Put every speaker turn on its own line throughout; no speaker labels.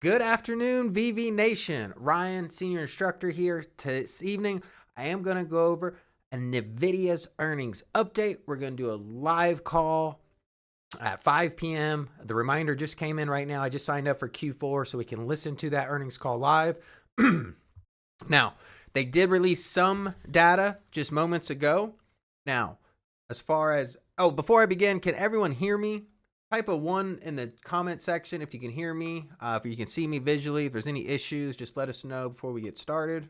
Good afternoon, VV Nation. Ryan, senior instructor here. This evening, I am going to go over Nvidia's earnings update. We're going to do a live call at 5 p.m. The reminder just came in right now. I just signed up for Q4 so we can listen to that earnings call live. Now, they did release some data just moments ago. Now, as far as, before I begin, can everyone hear me? Type a 1 in the comment section if you can hear me, if you can see me visually. If there's any issues, just let us know before we get started.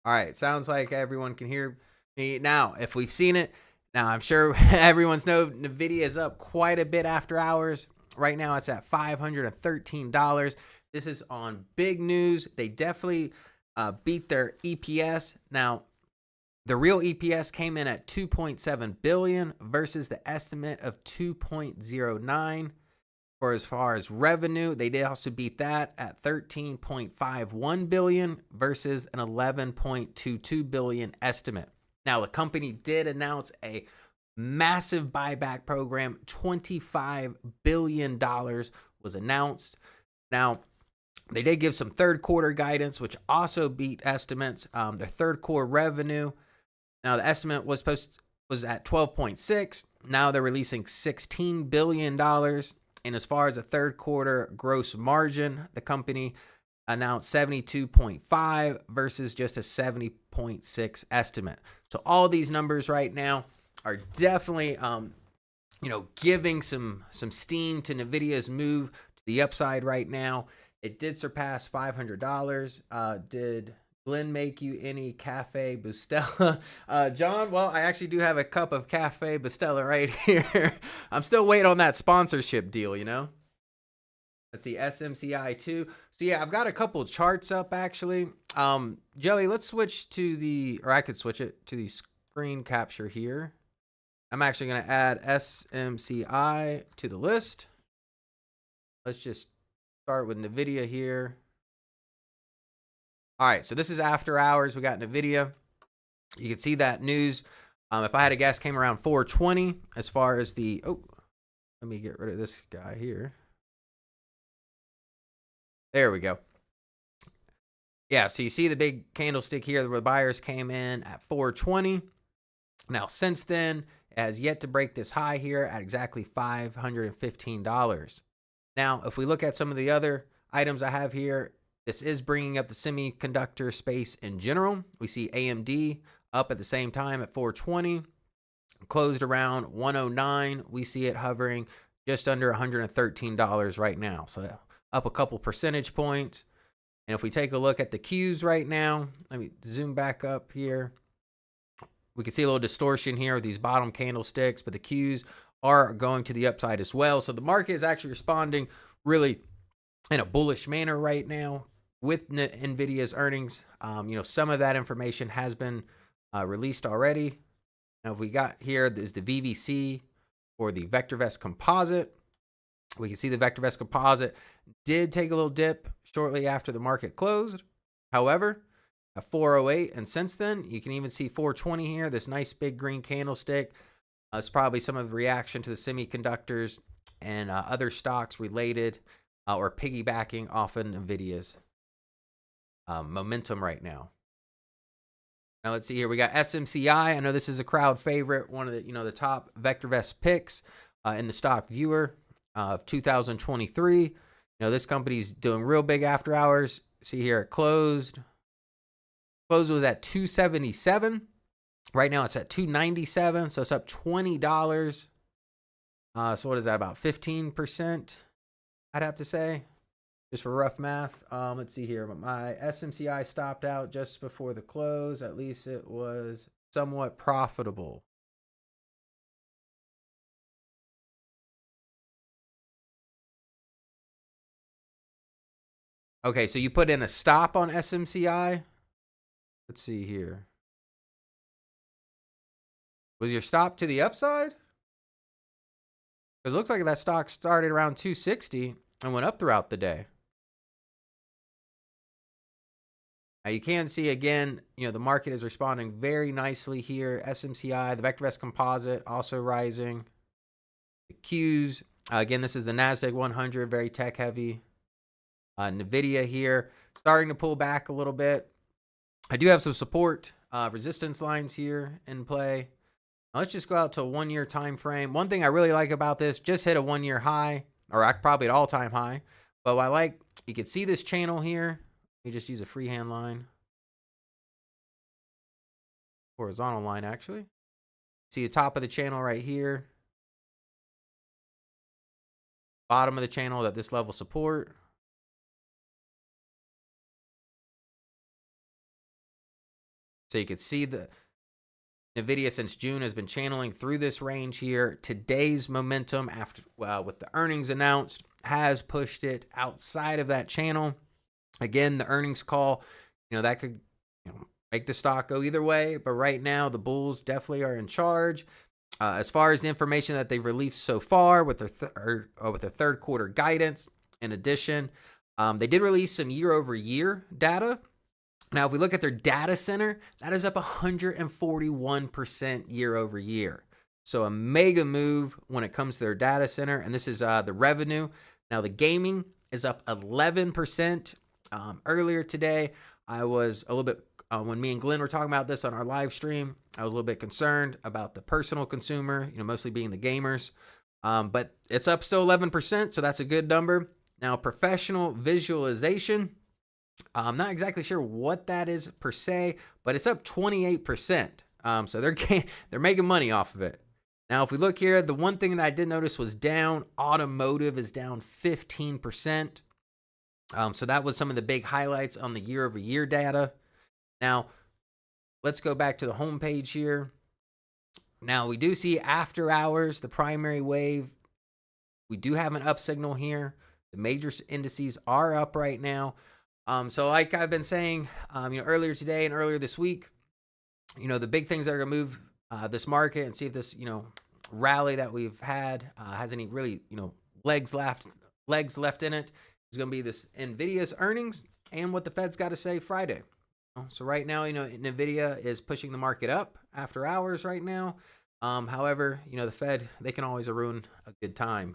All right, sounds like everyone can hear me. Now, if we've seen it, now I'm sure everyone's know Nvidia is up quite a bit after hours. Right now it's at $513. This is on big news. They definitely beat their EPS. Now, the real EPS came in at 2.7 billion versus the estimate of 2.09. For as far as revenue, they did also beat that at 13.51 billion versus an 11.22 billion estimate. Now, the company did announce a massive buyback program. $25 billion was announced. Now, they did give some third quarter guidance, which also beat estimates. Their third quarter revenue, now the estimate was at 12.6. Now they're releasing $16 billion. And as far as the third quarter gross margin, the company announced 72.5 versus just a 70.6 estimate. So all these numbers right now are definitely, giving some steam to Nvidia's move to the upside right now. It did surpass $500. Did Glenn make you any Cafe Bustelo? John, well, I actually do have a cup of Cafe Bustelo right here. I'm still waiting on that sponsorship deal, Let's see, SMCI too. So yeah, I've got a couple charts up actually. Joey, let's switch to or I could switch it to the screen capture here. I'm actually going to add SMCI to the list. Let's just start with Nvidia here. All right, so this is after hours. We got Nvidia. You can see that news. If I had to guess, came around 420 as far as the, let me get rid of this guy here. There we go. Yeah, so you see the big candlestick here where the buyers came in at 420. Now, since then, it has yet to break this high here at exactly $515. Now, if we look at some of the other items I have here, this is bringing up the semiconductor space in general. We see AMD up at the same time at 420, closed around 109. We see it hovering just under $113 right now. So up a couple percentage points. And if we take a look at the Qs right now, let me zoom back up here. We can see a little distortion here with these bottom candlesticks, but the Qs are going to the upside as well. So the market is actually responding really in a bullish manner right now with Nvidia's earnings. Some of that information has been released already. Now, if we got here, there's the VVC or the VectorVest composite. We can see the VectorVest composite did take a little dip shortly after the market closed. However, at 408, and since then, you can even see 420 here, this nice big green candlestick. It's probably some of the reaction to the semiconductors and other stocks related or piggybacking off of Nvidia's momentum right now. Now let's see here. We got SMCI. I know this is a crowd favorite, one of the top VectorVest picks in the stock viewer of 2023. This company's doing real big after hours. See here, it closed. Close was at 277. Right now it's at 297, so it's up $20. So what is that, about 15%? I'd have to say, just for rough math. Let's see here. My SMCI stopped out just before the close. At least it was somewhat profitable. Okay, so you put in a stop on SMCI. Let's see here. Was your stop to the upside? Because it looks like that stock started around 260 and went up throughout the day. Now you can see again, the market is responding very nicely here. SMCI, the VectorVest composite also rising. The Qs, again, this is the NASDAQ 100, very tech heavy. Nvidia here, starting to pull back a little bit. I do have some support, resistance lines here in play. Now let's just go out to a 1 year time frame. One thing I really like about this, just hit a 1 year high, or probably an all-time high. But what I like, you can see this channel here. You just use a freehand line. Horizontal line, actually. See the top of the channel right here. Bottom of the channel at this level support. So you can see the Nvidia since June has been channeling through this range here. Today's momentum after with the earnings announced has pushed it outside of that channel. Again, the earnings call, that could make the stock go either way. But right now, the bulls definitely are in charge. As far as the information that they've released so far with their third quarter guidance, in addition, they did release some year-over-year data. Now, if we look at their data center, that is up 141% year over year. So a mega move when it comes to their data center. And this is the revenue. Now, the gaming is up 11%. Earlier today, I was a little bit, when me and Glenn were talking about this on our live stream, I was a little bit concerned about the personal consumer, mostly being the gamers. But it's up still 11%, so that's a good number. Now, professional visualization, I'm not exactly sure what that is per se, but it's up 28%. So they're making money off of it. Now, if we look here, the one thing that I did notice was down. Automotive is down 15%. So that was some of the big highlights on the year-over-year data. Now, let's go back to the home page here. Now, we do see after hours, the primary wave. We do have an up signal here. The major indices are up right now. So like I've been saying, earlier today and earlier this week, the big things that are going to move this market and see if this, rally that we've had has any really, legs left in it is going to be this Nvidia's earnings and what the Fed's got to say Friday. So right now, Nvidia is pushing the market up after hours right now. However, the Fed, they can always ruin a good time.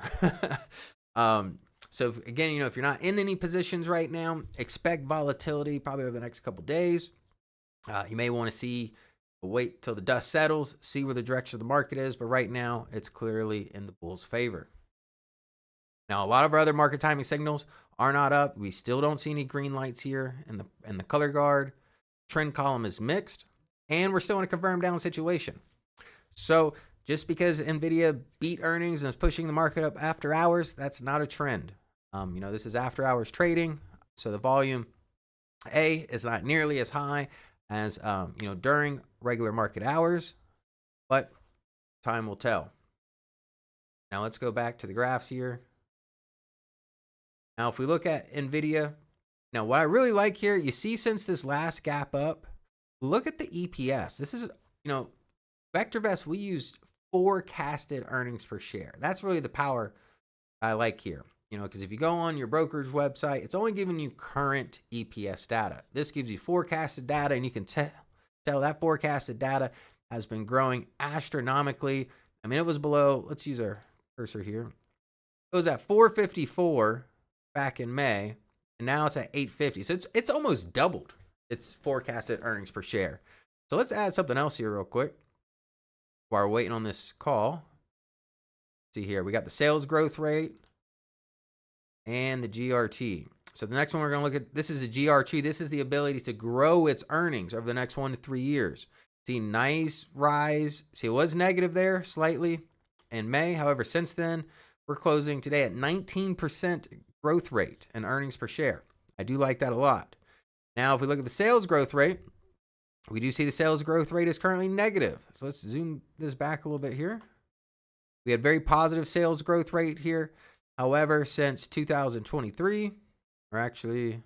So again, if you're not in any positions right now, expect volatility probably over the next couple days. You may want to wait till the dust settles, see where the direction of the market is. But right now, it's clearly in the bull's favor. Now, a lot of our other market timing signals are not up. We still don't see any green lights here in the color guard. Trend column is mixed, and we're still in a confirmed down situation. So just because Nvidia beat earnings and is pushing the market up after hours, that's not a trend. This is after hours trading, so the volume is not nearly as high as during regular market hours, but time will tell. Now let's go back to the graphs here. Now if we look at Nvidia, now what I really like here, you see since this last gap up, look at the EPS. This is VectorVest, we used forecasted earnings per share. That's really the power I like here. Because if you go on your brokerage website, it's only giving you current EPS data. This gives you forecasted data, and you can tell that forecasted data has been growing astronomically. I mean, it was below, let's use our cursor here. It was at 454 back in May, and now it's at 850. So it's almost doubled its forecasted earnings per share. So let's add something else here real quick while we're waiting on this call. See here, we got the sales growth rate and the GRT. So the next one we're going to look at, this is a GRT. This is the ability to grow its earnings over the next 1 to 3 years. See, nice rise. See, it was negative there slightly in May. However, since then, we're closing today at 19% growth rate in earnings per share. I do like that a lot. Now, if we look at the sales growth rate, we do see the sales growth rate is currently negative. So let's zoom this back a little bit here. We had very positive sales growth rate here. However, since 2023, or actually,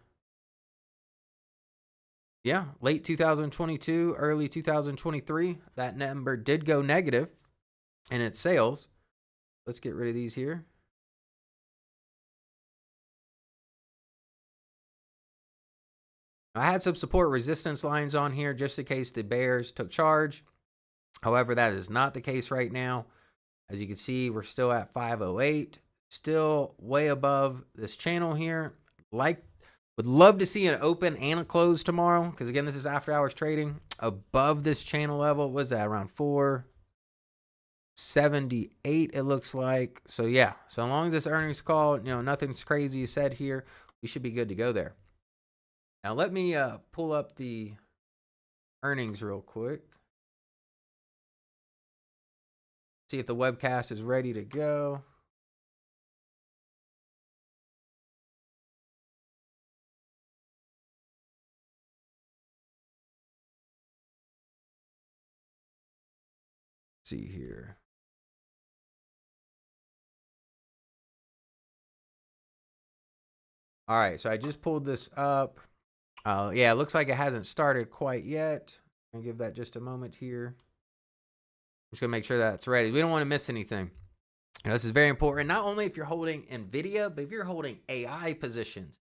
late 2022, early 2023, that number did go negative in its sales. Let's get rid of these here. I had some support resistance lines on here just in case the bears took charge. However, that is not the case right now. As you can see, we're still at 508, still way above this channel here. Would love to see an open and a close tomorrow, because again, this is after hours trading above this channel level. What's that, around 478 it looks like. So yeah, so long as this earnings call, nothing's crazy said here, we should be good to go there. Now let me pull up the earnings real quick. See if the webcast is ready to go. Let's see here. All right, so I just pulled this up. Yeah, it looks like it hasn't started quite yet. I'll give that just a moment here. I'm just gonna make sure that's ready. We don't want to miss anything. This is very important, not only if you're holding Nvidia, but if you're holding AI positions,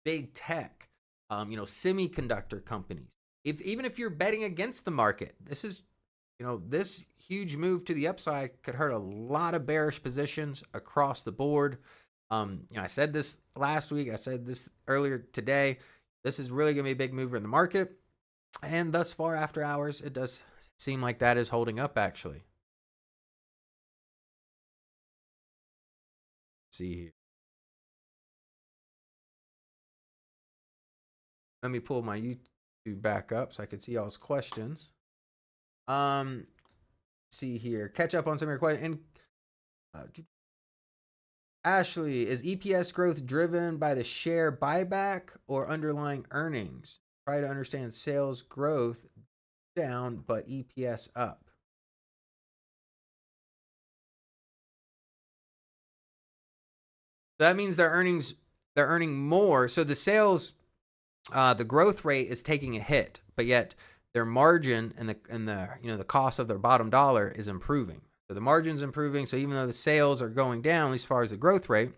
big tech, semiconductor companies. Even if you're betting against the market, this is, this huge move to the upside could hurt a lot of bearish positions across the board. I said this last week. I said this earlier today. This is really going to be a big mover in the market. And thus far, after hours, it does seem like that is holding up, actually. Let's see here. Let me pull my YouTube back up so I can see y'all's questions. See here. Catch up on some of your questions. Ashley, is EPS growth driven by the share buyback or underlying earnings? Try to understand sales growth down, but EPS up. That means they're earning more. So the sales, the growth rate is taking a hit, but yet their margin and the cost of their bottom dollar is improving. So the margin's improving. So even though the sales are going down, at least as far as the growth rate,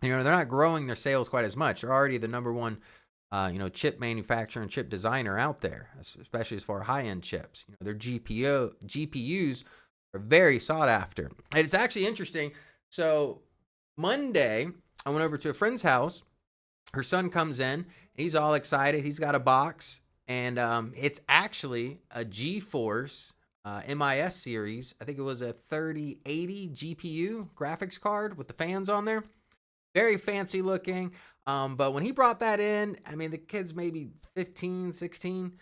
they're not growing their sales quite as much. They're already the number one, chip manufacturer and chip designer out there, especially as far as high-end chips. Their GPUs are very sought after. And it's actually interesting. So Monday, I went over to a friend's house. Her son comes in, and he's all excited. He's got a box, and it's actually a GeForce MIS series. I think it was a 3080 GPU graphics card with the fans on there. Very fancy looking. But when he brought that in, I mean, the kid's maybe 15, 16.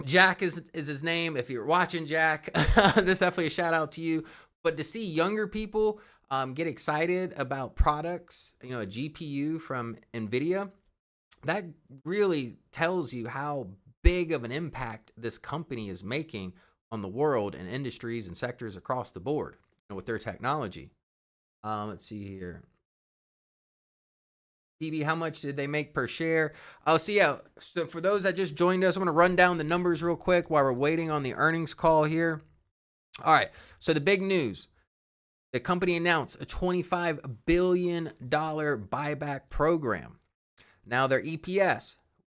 Jack is his name. If you're watching, Jack, this is definitely a shout out to you. But to see younger people get excited about products, a GPU from Nvidia, that really tells you how big of an impact this company is making on the world and industries and sectors across the board with their technology. Let's see here. TV, how much did they make per share? Oh, so yeah. So for those that just joined us, I'm going to run down the numbers real quick while we're waiting on the earnings call here. All right. So the big news. The company announced a $25 billion buyback program. Now their EPS,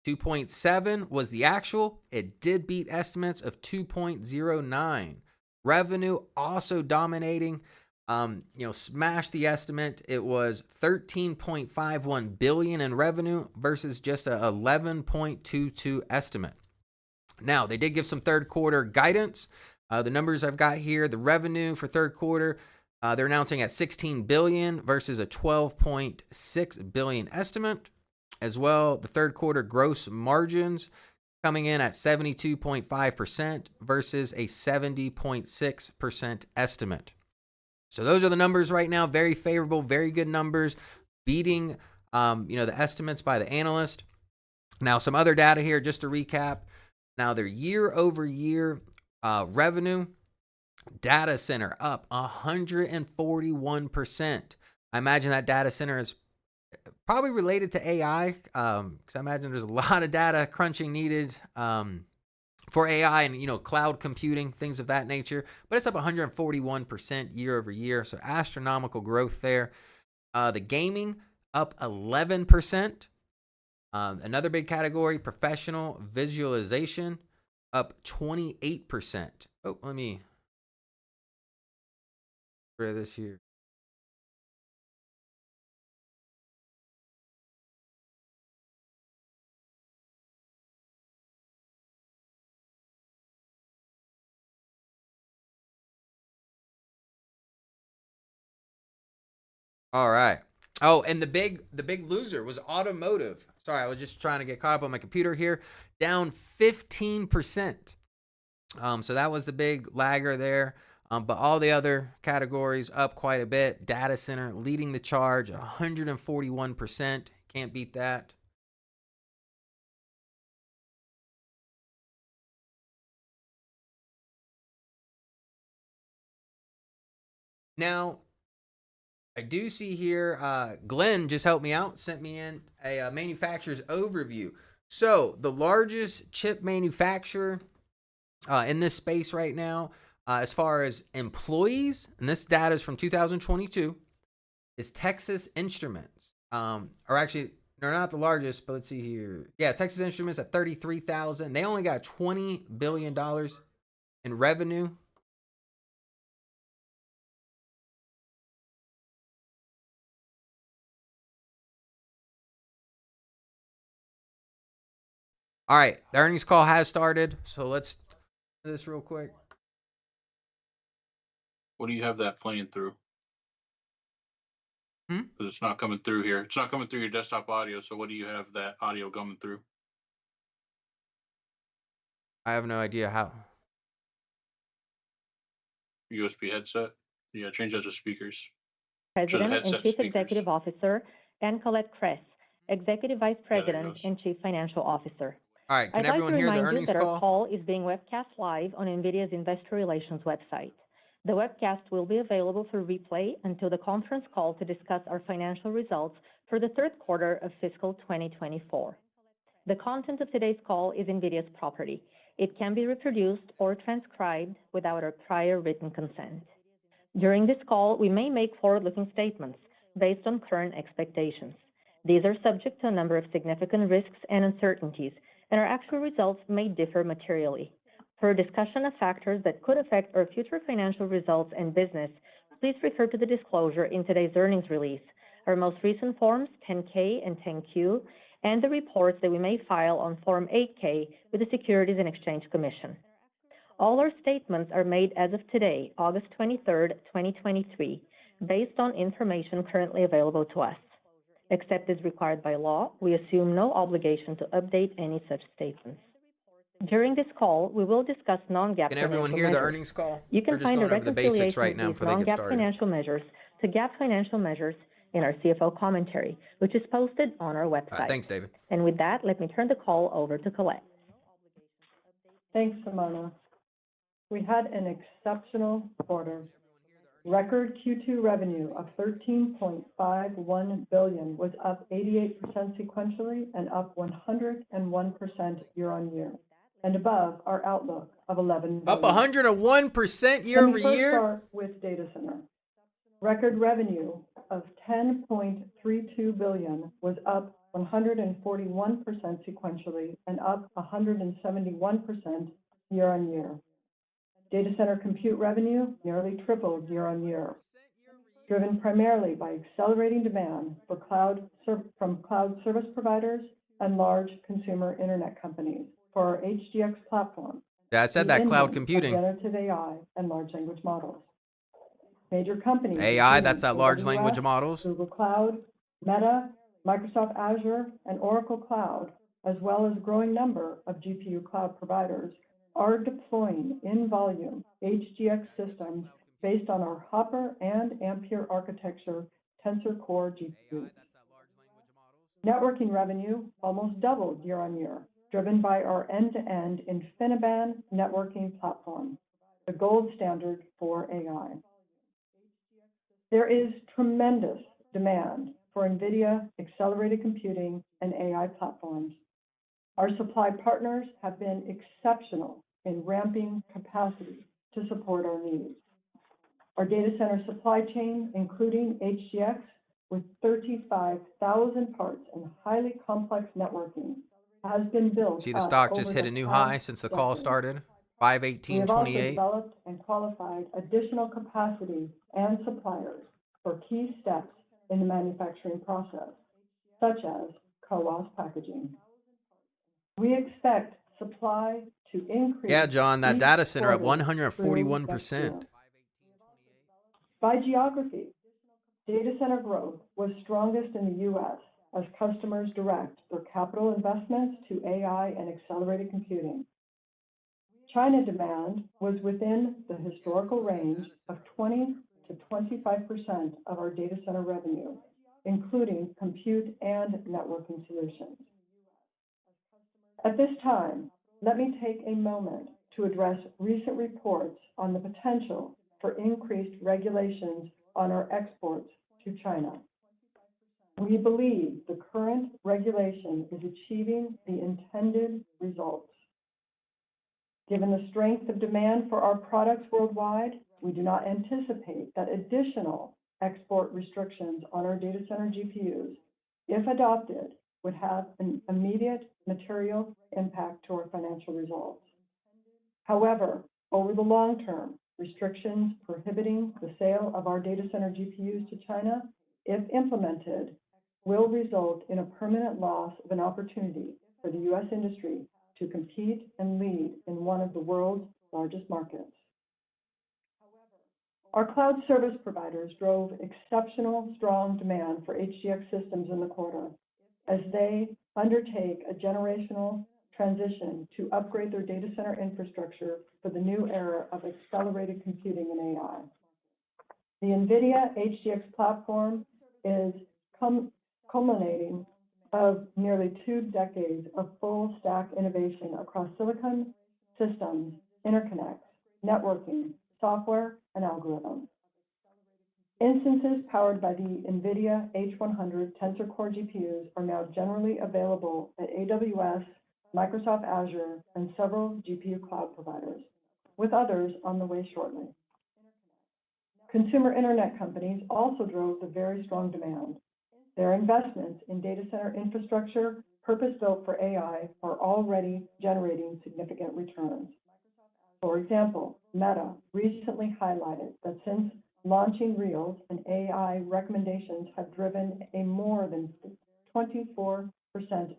2.7 was the actual. It did beat estimates of 2.09. Revenue also dominating, smashed the estimate. It was 13.51 billion in revenue versus just a 11.22 estimate. Now they did give some third quarter guidance. The numbers I've got here, the revenue for third quarter, they're announcing at 16 billion versus a 12.6 billion estimate. As well, the third quarter gross margins coming in at 72.5% versus a 70.6% estimate. So those are the numbers right now. Very favorable, very good numbers, beating the estimates by the analyst. Now, some other data here just to recap. Now, their year-over-year revenue, data center up 141%. I imagine that data center is probably related to AI, because I imagine there's a lot of data crunching needed for AI and cloud computing, things of that nature. But it's up 141% year over year, so astronomical growth there. The gaming up 11%. Another big category, professional visualization, up 28%. Oh, let me for this year. All right. Oh, and the big loser was automotive. Sorry, I was just trying to get caught up on my computer here. Down 15%. So that was the big lagger there. But all the other categories up quite a bit. Data center leading the charge at 141%. Can't beat that. Now, I do see here, Glenn just helped me out, sent me in a manufacturer's overview. So the largest chip manufacturer in this space right now, as far as employees, and this data is from 2022, is Texas Instruments. Or actually, they're not the largest, but let's see here. Yeah, Texas Instruments at 33,000. They only got $20 billion in revenue. All right, the earnings call has started, so let's do this real quick.
What do you have that playing through? Because it's not coming through here. It's not coming through your desktop audio. So what do you have that audio coming through?
I have no idea how.
USB headset. Yeah, change that to speakers.
President and Chief Executive Officer, and Colette Kress, Executive Vice President and Chief Financial Officer.
All right, can everyone hear the earnings call?
Our call is being webcast live on NVIDIA's Investor Relations website. The webcast will be available for replay until the conference call to discuss our financial results for the third quarter of fiscal 2024. The content of today's call is NVIDIA's property. It can be reproduced or transcribed without our prior written consent. During this call, we may make forward-looking statements based on current expectations. These are subject to a number of significant risks and uncertainties, and our actual results may differ materially. For a discussion of factors that could affect our future financial results and business, please refer to the disclosure in today's earnings release, our most recent Forms 10-K and 10-Q, and the reports that we may file on Form 8-K with the Securities and Exchange Commission. All our statements are made as of today, August 23rd, 2023, based on information currently available to us. Except as required by law, we assume no obligation to update any such statements. During this call, we will discuss non-GAAP financial measures.
Can everyone hear the earnings call?
You can find the reconciliation
right now
of these non-GAAP financial measures to GAAP financial measures in our CFO commentary, which is posted on our website.
All right, thanks, David.
And with that, let me turn the call over to Colette.
Thanks, Simona. We had an exceptional quarter. Record Q2 revenue of $13.51 billion was up 88% sequentially and up 101% year on year, and above our outlook of $11 billion.
Up 101% year over year?
Let me first start with data center. Record revenue of $10.32 billion was up 141% sequentially and up 171% year on year. Data center compute revenue nearly tripled year on year, driven primarily by accelerating demand for from cloud service providers and large consumer internet companies for our HGX platform.
Yeah, I said that cloud computing.
Generative AI and large language models. Major companies.
AI, that's that large language models.
Google Cloud, Meta, Microsoft Azure, and Oracle Cloud, as well as a growing number of GPU cloud providers, are deploying in volume HGX systems based on our Hopper and Ampere architecture Tensor Core GPU. Networking revenue almost doubled year on year, driven by our end-to-end InfiniBand networking platform, the gold standard for AI. There is tremendous demand for NVIDIA accelerated computing and AI platforms. Our supply partners have been exceptional in ramping capacity to support our needs. Our data center supply chain, including HGX, with 35,000 parts and highly complex networking, has been built.
See the stock just hit a new high since the call started.
We
518
have also
28.
developed and qualified additional capacity and suppliers for key steps in the manufacturing process, such as CoWoS packaging. We expect supply to increase.
Yeah, John, that
each
data center up
quarter through
141%.
next year. By geography, data center growth was strongest in the U.S. as customers direct their capital investments to AI and accelerated computing. China demand was within the historical range of 20 to 25% of our data center revenue, including compute and networking solutions. At this time, let me take a moment to address recent reports on the potential for increased regulations on our exports to China. We believe the current regulation is achieving the intended results. Given the strength of demand for our products worldwide, we do not anticipate that additional export restrictions on our data center GPUs, if adopted, would have an immediate material impact to our financial results. However, over the long term, restrictions prohibiting the sale of our data center GPUs to China, if implemented, will result in a permanent loss of an opportunity for the U.S. industry to compete and lead in one of the world's largest markets. Our cloud service providers drove exceptional strong demand for HGX systems in the quarter as they undertake a generational transition to upgrade their data center infrastructure for the new era of accelerated computing and AI. The Nvidia HGX platform is culminating of nearly 2 decades of full stack innovation across silicon, systems, interconnects, networking, software, and algorithms. Instances powered by the Nvidia H100 Tensor Core GPUs are now generally available at AWS, Microsoft Azure, and several GPU cloud providers, with others on the way shortly. Consumer internet companies also drove the very strong demand. Their investments in data center infrastructure, purpose-built for AI, are already generating significant returns. For example, Meta recently highlighted that since launching Reels and AI recommendations have driven a more than 24%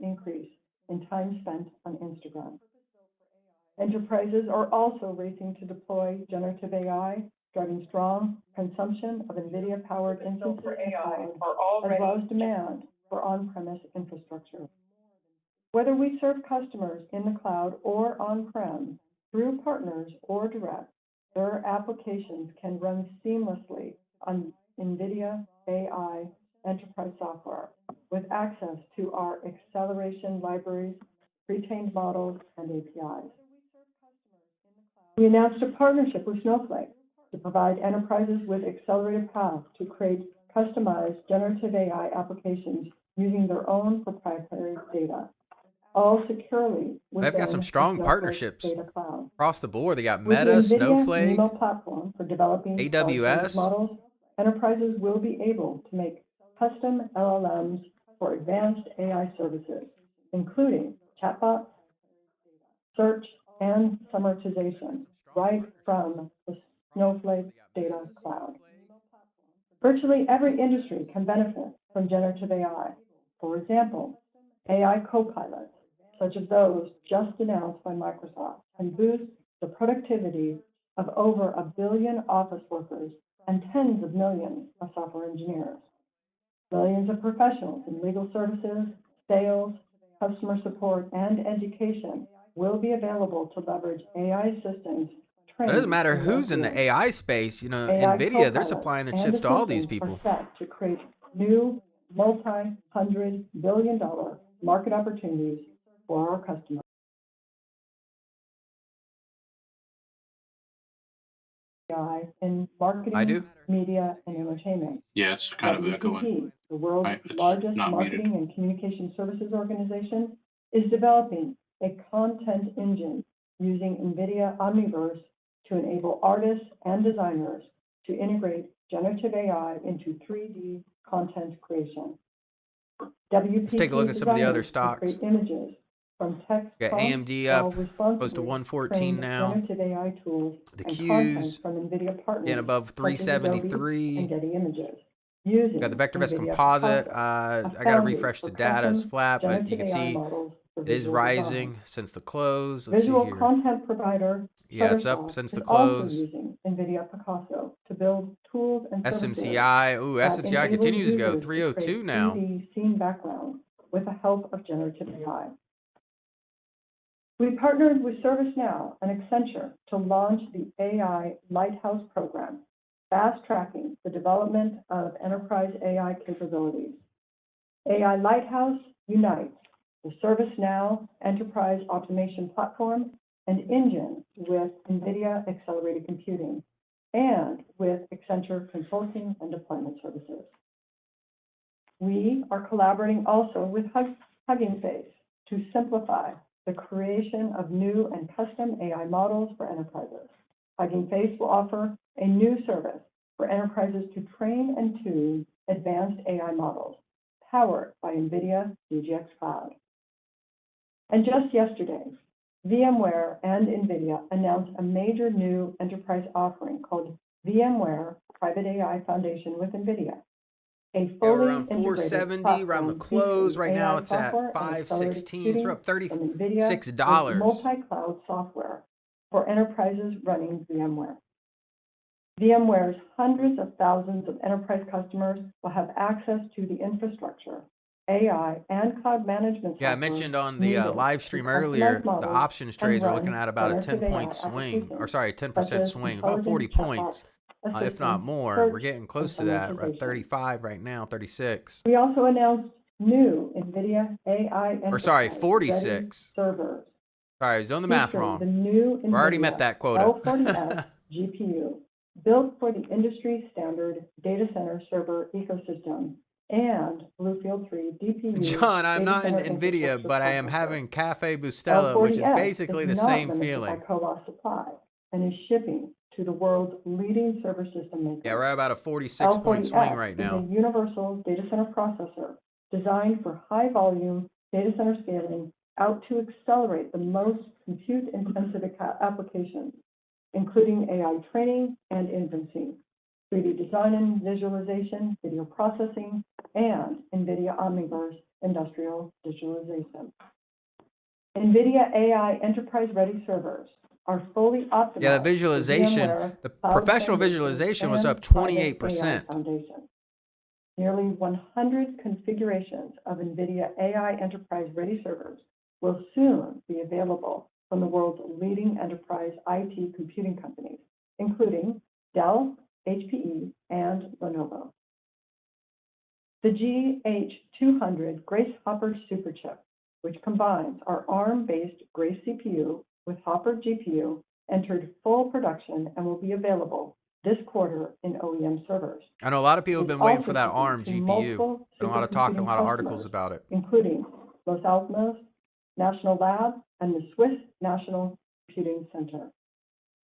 increase in time spent on Instagram. Enterprises are also racing to deploy generative AI, driving strong consumption of NVIDIA-powered instances in the cloud, as well as demand for on-premise infrastructure. Whether we serve customers in the cloud or on-prem, through partners or direct, their applications can run seamlessly on NVIDIA AI enterprise software with access to our acceleration libraries, pre-trained models, and APIs. We announced a partnership with Snowflake to provide enterprises with accelerated paths to create customized generative AI applications using their own proprietary data, all securely within
They've got some strong
Snowflake's
partnerships
data cloud.
across the board. They got
With the
Meta,
NVIDIA
Snowflake,
NeMo platform for developing large language
AWS.
models, enterprises will be able to make custom LLMs for advanced AI services, including chatbots, search, and summarization, right from the Snowflake data cloud. Virtually every industry can benefit from generative AI. For example, AI co-pilots, such as those just announced by Microsoft, can boost the productivity of over 1 billion office workers and tens of millions of software engineers. Millions of professionals in legal services, sales, customer support, and education will be available to leverage AI assistants.
It doesn't matter who's in the AI space. You know,
AI
NVIDIA, they're
copilots
supplying their
and
chips to all these
assistants
people.
are set to create new multi-hundred billion-dollar market opportunities for our customers. AI in marketing,
I do.
media, and entertainment.
Yeah, it's kind of echoing.
WPP, the world's
It's
largest
not
marketing
muted.
and communication services organization, is developing a content engine using NVIDIA Omniverse to enable artists and designers to integrate generative AI into 3D content creation. WPP
Let's take a look at some of the other
designers can
stocks.
create images, from text
Got
prompts
AMD up
solved
close to
responsibly
114
trained
now.
generative AI tools
The
and content
Qs
from NVIDIA partners
getting above
such as Adobe
373.
and Getty Images using
Got the VectorVest
NVIDIA
composite.
Picasso,
I
a
got to
foundry
refresh
for
the data. It's
custom
flat, but you
generative
can
AI
see
models for
it is
visual design.
rising since the close. Let's see
Visual
here.
content provider
Yeah, it's up
Shutterstock
since
is
the
also
close.
using NVIDIA Picasso to build tools and services
SMCI. Ooh,
that
SMCI
enable
continues to go
users to
302
create
now.
3D scene backgrounds with the help of generative AI. We partnered with ServiceNow and Accenture to launch the AI Lighthouse program, fast-tracking the development of enterprise AI capabilities. AI Lighthouse unites the ServiceNow Enterprise Automation Platform and engine with NVIDIA Accelerated Computing and with Accenture Consulting and Deployment Services. We are collaborating also with Hugging Face to simplify the creation of new and custom AI models for enterprises. Hugging Face will offer a new service for enterprises to train and tune advanced AI models powered by NVIDIA DGX Cloud. And just yesterday, VMware and NVIDIA announced a major new enterprise offering called VMware Private AI Foundation with NVIDIA. A
Yeah,
fully
around 470 around the close. Right now it's at 516. So we're up $36.
Multi-cloud software for enterprises running VMware. VMware's hundreds of thousands of enterprise customers will have access to the infrastructure, AI, and cloud management
Yeah, I
software
mentioned on the
needed
live
to
stream
customize
earlier, the
models
options trades
and
are looking
run
at about a
generative
10-point
AI
swing, or
applications
sorry,
such
10%
as
swing, about 40
intelligent chatbot
points, if not
assistance,
more. We're
search,
getting close to
and
that. We're at
summarization.
35 right now, 36.
We also announced new NVIDIA AI
Or sorry,
Enterprise
46.
Ready servers.
Sorry, I was doing the math
Featuring the
wrong.
new
We already met
NVIDIA
that quota.
L40S GPU, built for the industry standard data center server ecosystem, and Bluefield 3 DPU.
John, I'm
data
not in
center
NVIDIA,
infrastructure
but I am
processor.
having Cafe Bustelo, which is
L40S
basically
is
the
not
same
limited
feeling.
by CoWoS supply and is shipping to the world's leading server system makers.
Yeah, we're at about a 46-point swing
L40S
right
is a
now.
universal data center processor designed for high volume data center scaling out to accelerate the most compute-intensive applications, including AI training and inferencing, 3D design and visualization, video processing, and NVIDIA Omniverse industrial digitalization. NVIDIA AI enterprise-ready servers are fully optimized.
Yeah, the visualization,
VMware
the
Cloud
professional
Foundation
visualization was
and
up
private
28%.
AI Foundation. Nearly 100 configurations of NVIDIA AI enterprise-ready servers will soon be available from the world's leading enterprise IT computing companies, including Dell, HPE, and Lenovo. The GH200 Grace Hopper Superchip, which combines our ARM-based Grace CPU with Hopper GPU, entered full production and will be available this quarter in OEM servers.
I know a lot of people have
It's
been waiting for
also
that
shipping
ARM
to
GPU.
multiple
Been a lot of talk and a
supercomputing
lot of articles
customers,
about it.
including Los Alamos National Lab and the Swiss National Computing Center.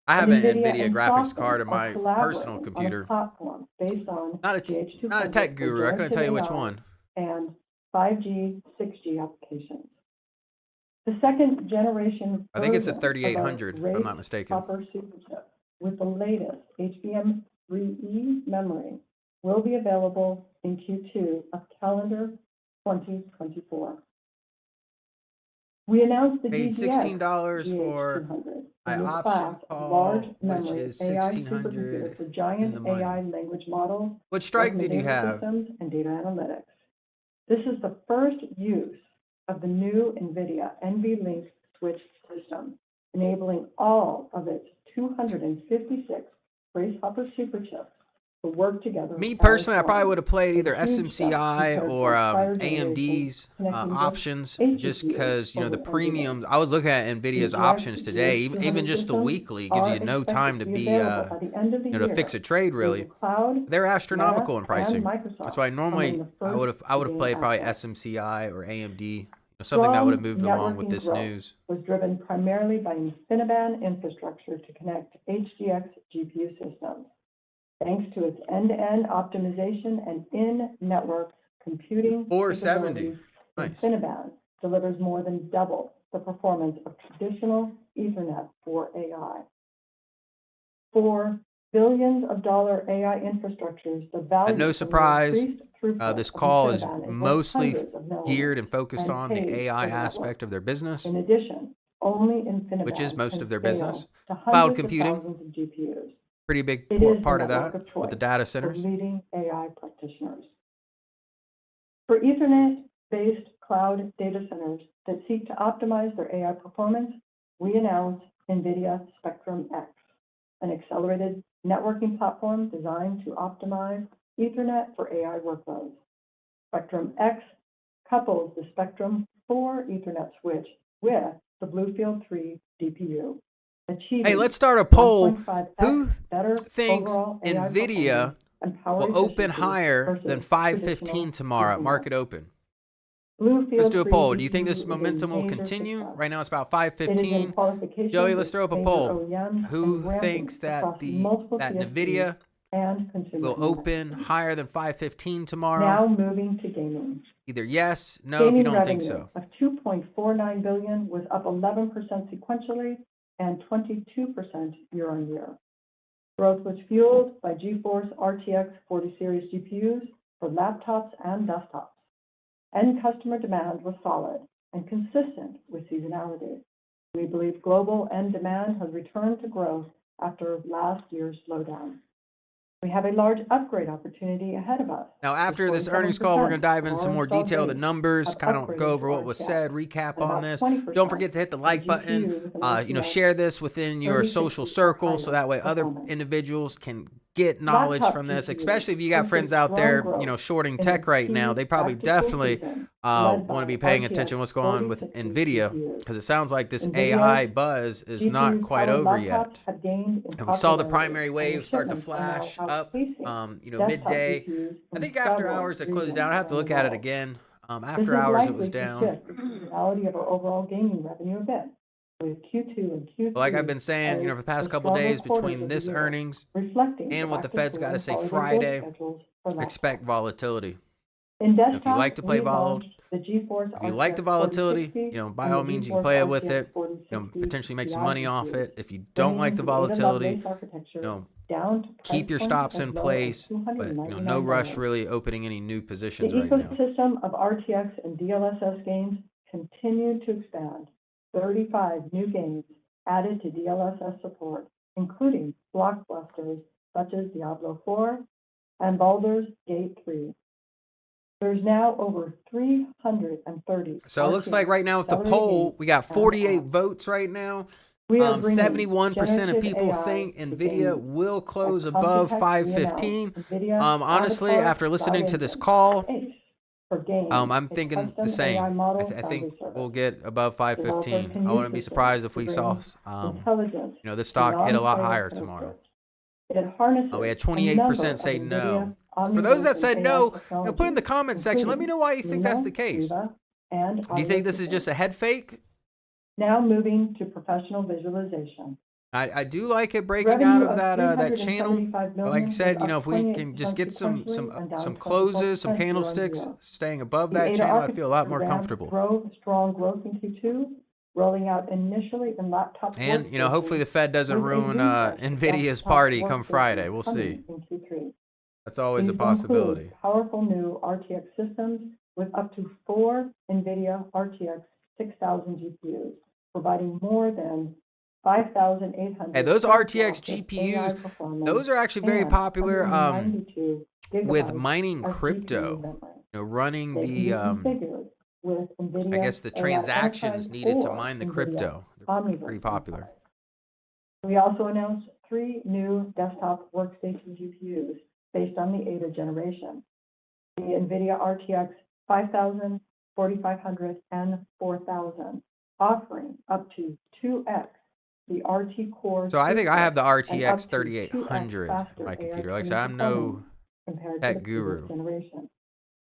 I have
And
an
NVIDIA
NVIDIA
and
graphics
SoftBank
card in
are
my personal
collaborating
computer.
on a platform based on
Not a
GH200
tech
for
guru. I couldn't
generative
tell you which
AI
one.
and 5G, 6G applications. The second generation
I think it's a
version of our
3800, if I'm
Grace
not mistaken.
Hopper Superchip with the latest HBM3E memory will be available in Q2 of calendar 2024. We announced the
Paid
DGX
$16 for
GH200,
my
a new
option
class of
call,
large
which
memory
is
AI
$1,600
supercomputer for
in the
giant
money.
AI language models,
What strike did you
recommendation
have?
systems, and data analytics. This is the first use of the new NVIDIA NVLink switch system, enabling all of its 256 Grace Hopper superchips to work together.
Me
as
personally, I probably
one.
would have played either
A huge step
SMCI
compared to
or
our prior
AMD's
connecting just
options,
eight
just
GPUs
because, you know, the
over NVIDIA.
premiums. I was looking at NVIDIA's
DGX
options today, even
GH200
just the
systems
weekly, it gives
are
you no
expected
time to
to
be,
available by the end of the
you know, to fix a trade
through
really.
the cloud,
They're astronomical
Meta,
in pricing.
and Microsoft
That's why
among
normally
the
I
first
would have
to gain
played probably
access.
SMCI or AMD, you know, something that would have moved along with
Networking
this
growth
news.
was driven primarily by InfiniBand infrastructure to connect HGX GPU systems. Thanks to its end-to-end optimization and in-network computing
470.
capabilities,
Nice.
InfiniBand delivers more than double the performance of traditional Ethernet for AI. For billions of dollar AI infrastructures, the value
No
from the
surprise,
increased throughput
this
of
call is
InfiniBand worth
mostly
hundreds of millions
geared and focused
and
on the
paid
AI
for the network.
aspect of their business,
In addition, only InfiniBand
which is most
can
of their
scale
business.
to
Cloud
hundreds
computing,
of thousands of GPUs.
pretty big
It is the
part of
network
that
of choice
with the data
for
centers.
leading AI practitioners. For Ethernet-based cloud data centers that seek to optimize their AI performance, we announced NVIDIA Spectrum X, an accelerated networking platform designed to optimize Ethernet for AI workloads. Spectrum X couples the Spectrum 4 Ethernet switch with the Bluefield 3 DPU, achieving
Hey, let's start a poll.
1.5x
Who
better
thinks
overall AI
Nvidia
performance and power
will open
efficiency
higher
versus
than
traditional
515 tomorrow at
Ethernet?
market open?
Bluefield
Let's do a
3
poll. Do you think
DPU
this
is a
momentum will
major
continue?
success.
Right now it's about
It is in
515.
qualification
Joey,
with
let's throw up a
major
poll.
OEMs
Who
and ramping
thinks that
across multiple CSPs
Nvidia
and consumer
will
internet.
open higher than 515 tomorrow?
Now moving to gaming.
Either yes, no, if you
Gaming
don't think
revenue
so.
of $2.49 billion was up 11% sequentially and 22% year-on-year. Growth was fueled by GeForce RTX 40 series GPUs for laptops and desktops. End customer demand was solid and consistent with seasonality. We believe global end demand has returned to growth after last year's slowdown. We have a large upgrade opportunity ahead of us.
Now, after this earnings call, we're going to dive into some more detail of the numbers,
have
kind of
upgraded
go over
to
what was
RTX,
said, recap
and
on
about
this.
20%
Don't forget to hit the like
of
button.
GPU with an RTX
Share this within your
3060
social
or
circle so
higher
that way other
performance.
individuals can get knowledge
Laptop
from this,
GPUs
especially if you got
posted
friends out there,
strong growth
shorting
in
tech
the
right now.
key
They probably
back-to-school
definitely
season,
want
led
to be
by
paying
RTX
attention to what's going on with
4060
Nvidia,
GPUs.
because it sounds like this
NVIDIA's
AI buzz is not quite
GPU-powered
over
laptops
yet.
have gained in
And we saw the
popularity,
primary
and
wave
their
start to
shipments are now
flash up,
outpacing desktop
midday.
GPUs
I
in
think after
several
hours it closed
regions
down. I have to
around
look
the
at it
world.
again.
This
After
is
hours it
likely
was
to
down.
shift the seasonality of our overall gaming revenue a bit, with Q2 and Q3
Like I've been saying, for the past couple
stronger
days
quarters
between
of the
this
year,
earnings
reflecting
and what the Fed's
back-to-school
got to
and
say
holiday
Friday,
build schedules for laptops.
expect volatility.
In
If you
desktop,
like to play
we launched the GeForce
if you like the
RTX
volatility,
4060
by
and
all
the
means you can
GeForce
play with
RTX
it.
4060
Potentially make some
Ti
money off
GPUs,
it. If you don't like the
bringing the ADA
volatility,
Lovelace architecture
know,
down to
keep
price
your
points
stops
as
in
low as
place, but no rush
$299.
really opening any new
The
positions right now.
ecosystem of RTX and DLSS games continued to expand. 35 new games added to DLSS support, including blockbusters such as Diablo 4 and Baldur's Gate 3. There's now over 330.
So it looks like right now with the poll, we got 48 votes right now.
We are bringing
71% of
generative
people
AI
think
to
Nvidia
gaming.
will close
At
above
Computex,
515.
we announced NVIDIA
Honestly,
Avatar
after listening
Cloud
to this
Engine,
call,
ACE, for games,
I'm
a
thinking the
custom
same.
AI model
I
foundry
think
service.
we'll get above
Developers
515.
can
I
use
wouldn't be
systems
surprised if
to
we
bring
saw,
intelligence
the stock hit a lot
non-player
higher
characters.
tomorrow.
It harnesses
We had
a number
28%
of
say no.
NVIDIA
For those that
Omniverse
said
AI
no, put in
technologies,
the comment section. Let me know why you think that's the
including
case.
Luna, and
Do you think this is just a head fake?
Now moving to professional visualization.
I do like it breaking
Revenue
out of that channel.
$375 million
Like I said,
was up
if we can just
28%
get some
sequentially and down
closes, some
24%
candlesticks,
year-on-year.
staying above
The
that
ADA
channel, I feel a lot more
ramp
comfortable.
drove strong growth in Q2, rolling out initially in laptop
And
workstations,
hopefully the Fed doesn't
with a
ruin
refresh of
Nvidia's
desktop
party come
workstations
Friday. We'll see.
coming in Q3.
That's always a
These
possibility.
include powerful new RTX systems with up to 4 NVIDIA RTX 6000 GPUs, providing more than 5,800.
Hey, those RTX
AI
GPUs,
performance
those are actually very
and
popular
192
with
gigabytes
mining
of
crypto.
GPU memory.
Running
They can be
the
configured with NVIDIA
I guess the
AI
transactions
Enterprise
needed to
or
mine the
NVIDIA
crypto. They're
Omniverse
pretty popular.
Enterprise. We also announced 3 new desktop workstation GPUs based on the ADA generation. The NVIDIA RTX 5000, 4500, and 4000, offering up to 2x the RT Core.
So I think I have the
and up
RTX
to
3800 in
2x faster
my
AI
computer. Like I
training
said, I'm no
performance compared
tech
to the previous
guru.
generation.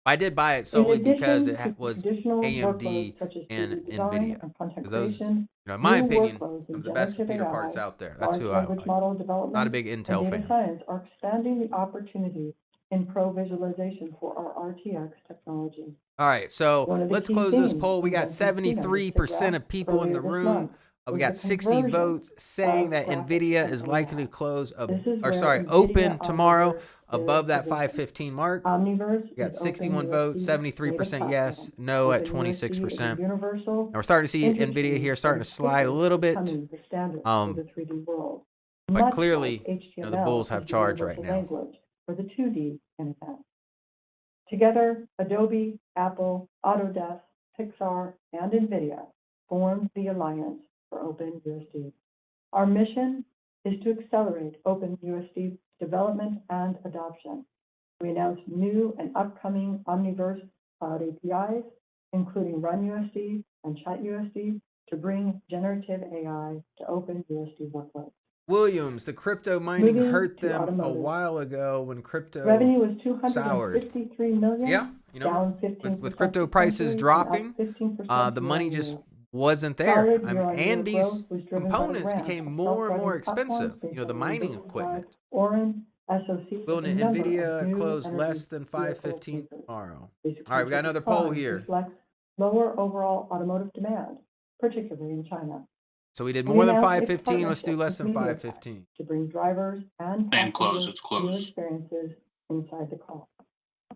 I did buy it
In
solely because
addition
it
to
was
traditional
AMD
workloads such as
and
3D design
Nvidia.
and content
Because those,
creation,
in my
new
opinion,
workloads
some
in
of the best
generative
computer parts
AI,
out there. That's
large
who I
language
like.
model development,
Not a big
and
Intel
data
fan.
science are expanding the opportunity in pro visualization for our RTX technology.
All right, so
One of the
let's
key
close this
themes
poll. We got
presented in keynote
73% of people in the
earlier this
room.
month
We
was
got
the
60
conversion
votes saying
of
that
graphics
Nvidia
and
is likely to
AI.
close,
This is where
open
NVIDIA
tomorrow
Omniverse
above
is
that
positioned.
515 mark.
Omniverse
We got
is
61
OpenUSD
votes,
data
73% yes,
platform.
no at
OpenUSD is a
26%.
universal
Now we're starting to see Nvidia
interchange
here
that
starting
is
to slide a
quickly
little bit.
becoming the standard for the 3D world.
But
Much
clearly,
like
you know, the
HTML
bulls
is
have
the
charge right
universal
now.
language for the 2D internet. Together, Adobe, Apple, Autodesk, Pixar, and NVIDIA formed the Alliance for OpenUSD. Our mission is to accelerate OpenUSD development and adoption. We announced new and upcoming Omniverse Cloud APIs, including RunUSD and ChatUSD, to bring generative AI to OpenUSD workloads.
Williams, the crypto mining
Moving
hurt
to
them a
automotive.
while ago when crypto
Revenue was
soured.
$253 million,
Yeah, you know,
down 15%
with crypto prices
sequentially
dropping,
and up 15%
the money just
year-on-year.
wasn't there.
Solid
And
year-on-year
these
growth was driven by the
components
ramp
became
of
more and more
self-driving platforms
expensive.
based
You know, the
on
mining
NVIDIA
equipment.
Drive, Orin, SoCs,
Will
and a number of
Nvidia
new
close
energy
less than
vehicle
515
makers.
tomorrow?
The
All right, we got
sequential
another poll
decline
here.
reflects lower overall automotive demand, particularly in China.
So we did
We
more than
announced a
515. Let's do
partnership
less
with
than
MediaTek
515.
to bring drivers and
And close,
passengers
it's
new
close.
experiences inside the car.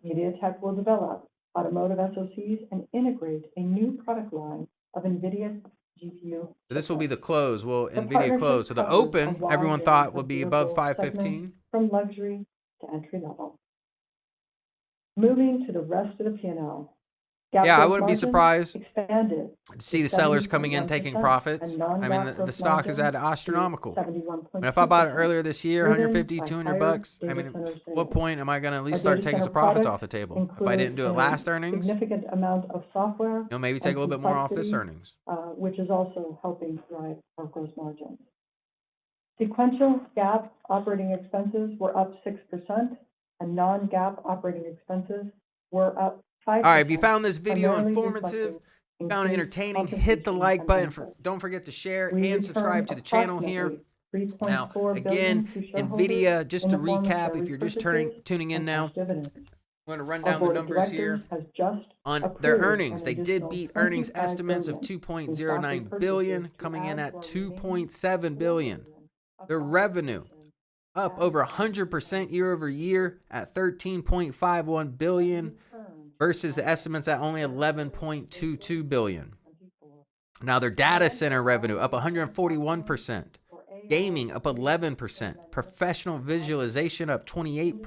MediaTek will develop automotive SoCs and integrate a new product line of NVIDIA GPU.
So this will be
chipsets.
the close. Will
The
Nvidia
partnership
close? So the
covers a
open,
wide
everyone
range
thought
of
would be above
vehicle segments,
515.
from luxury to entry level. Moving to the rest of the P&L.
Yeah, I wouldn't be surprised
expanded
to see the sellers coming in taking profits.
and
I mean,
non-GAAP
the
gross
stock is
margin
at astronomical. I
71.2%.
mean, if I bought it earlier this year,
driven
150,
by
200
higher
bucks, I
data
mean,
center
what
sales.
point am I going to at least
Our
start
data
taking
center
some profits
products
off the table? If I
include
didn't do it
a
last earnings, you
significant amount of software
know, maybe take a
and
little bit more off this
complexity,
earnings.
which is also helping drive our gross margins. Sequential GAAP operating expenses were up 6%, and non-GAAP operating expenses were up 5%.
All right, if you found this video
primarily
informative,
reflecting
found it
increased
entertaining, hit the
compensation
like
and
button.
benefits.
Don't forget to share
We
and subscribe
returned
to the channel here.
approximately
Now,
$3.4 billion
again,
to shareholders
NVIDIA, just
in
to
the form of share
recap, if you're just
repurchases
tuning in
and
now,
cash dividends.
we're going to run
Our
down the
board of
numbers
directors
here.
has just
On
approved
their earnings,
an
they did
additional
beat earnings
$25
estimates of
billion in stock
2.09
repurchases
billion,
to
coming in
add
at
to our remaining
2.7 billion.
of
Their revenue up
and
over 100% year over year at 13.51 billion versus the estimates at only 11.22 billion. Now their data center revenue up 141%, gaming up 11%, professional visualization up 28%.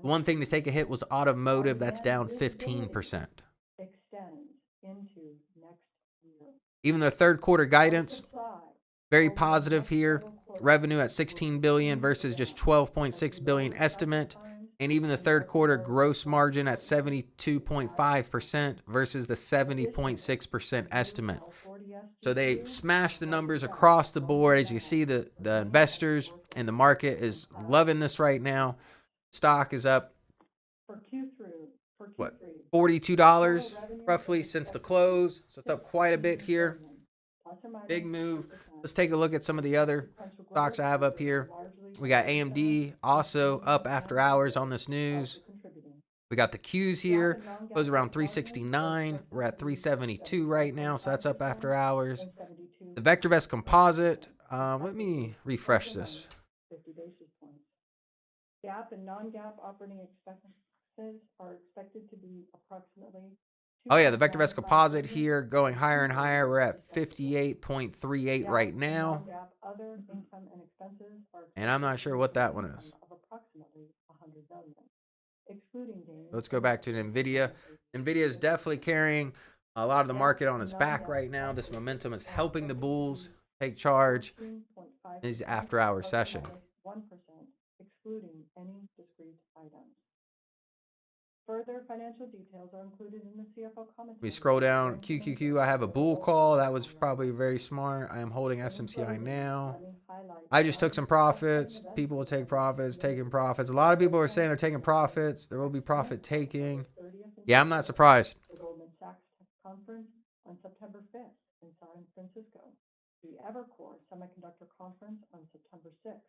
The one thing to take a hit was automotive, that's down 15%.
extends into next year.
Even their third quarter guidance, very positive here. Revenue at 16 billion versus just 12.6 billion estimate. And even the third quarter gross margin at 72.5% versus the 70.6% estimate. So they smashed the numbers across the board. As you see, the investors and the market is loving this right now. Stock is up, what, $42 roughly since the close. So it's up quite a bit here. Big move. Let's take a look at some of the other stocks I have up here. We got AMD also up after hours on this news. We got the Qs here, close around 369. We're at 372 right now, so that's up after hours. The VectorVest composite, let me refresh this.
50 basis points. GAAP and non-GAAP operating expenses are expected to be approximately.
Oh yeah, the VectorVest composite here going higher and higher. We're at 58.38 right now.
Other income and expenses are.
And I'm not sure what that one is.
Of approximately $100 million, excluding gains.
Let's go back to Nvidia. Nvidia is definitely carrying a lot of the market on its back right now. This momentum is helping the bulls take charge in this after-hour session.
1%, excluding any discrete items. Further financial details are included in the CFO commentary.
We scroll down, QQQ, I have a bull call. That was probably very smart. I am holding SMCI now. I just took some profits. People will take profits, taking profits. A lot of people are saying they're taking profits. There will be profit taking. Yeah, I'm not surprised.
The Goldman Sachs Conference on September 5th in San Francisco. The Evercore Semiconductor Conference on September 6th,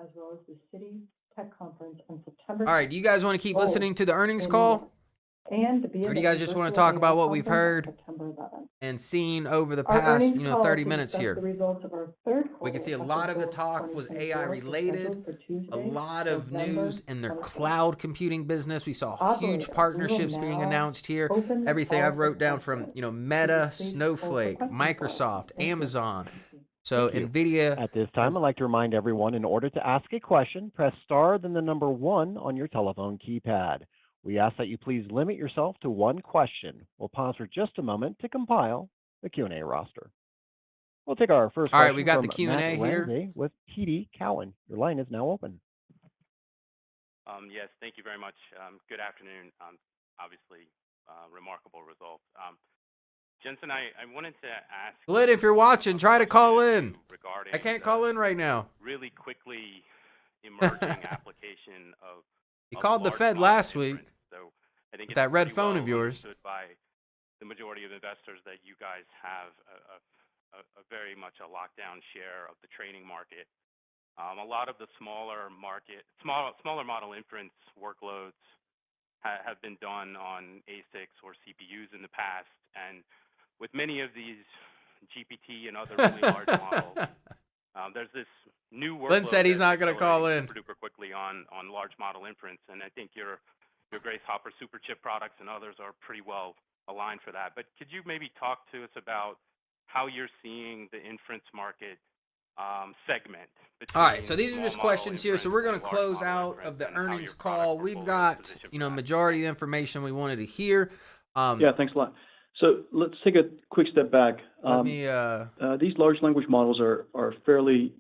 as well as the Citi Tech Conference on September membership.
All right, do you guys want to keep
Gold
listening to the earnings
in New
call?
York. And the
Or do you guys just want to
virtual
talk about
AI
what we've
conference on
heard
September 11th.
and seen over the
Our
past,
earnings call
30
to
minutes
discuss
here?
the results of our third
We can
quarter
see a
of
lot of the
fiscal
talk was AI
2024 is
related,
scheduled for
a
Tuesday,
lot of
November
news in their
27th.
cloud computing business. We saw
Operator,
huge
we will
partnerships being
now
announced here.
open the
Everything
call
I've
for
wrote down from,
questions.
Meta,
Please poll for
Snowflake,
questions for us.
Microsoft,
Thank you.
Amazon. So
Thank you.
Nvidia.
At this time, I'd like to remind everyone, in order to ask a question, press star, then the number 1 on your telephone keypad. We ask that you please limit yourself to one question. We'll pause for just a moment to compile the Q&A roster. We'll take our first
All right,
question
we got
from
the Q&A
Matt
here.
Ramsey with TD Cowen. Your line is now open.
Yes, thank you very much. Good afternoon. Obviously, remarkable results. Jensen, I wanted to ask.
Glenn, if you're watching, try to call in.
Regarding
I can't call in right now.
Really quickly emerging application of.
You
of
called the
large
Fed
model
last week.
inference. So I think
with
it's
that red
pretty
phone
well
of yours.
understood by the majority of investors that you guys have a very much a lockdown share of the training market. A lot of the smaller model inference workloads have been done on ASICs or CPUs in the past, and with many of these GPT and other really large models, there's this new workload.
Glenn said he's
that's
not going to call in.
super duper quickly on large model inference, and I think your Grace Hopper super chip products and others are pretty well aligned for that. But could you maybe talk to us about how you're seeing the inference market segment?
All right, so these are
small
just
model
questions here. So
inference
we're going
and
to
large
close
model
out
inference
of the
and how your
earnings
product
call. We've
portfolio is
got,
positioned for that.
majority of the information we wanted to hear.
Yeah, thanks a lot. So let's take a quick step back.
Let me.
These large language models are pretty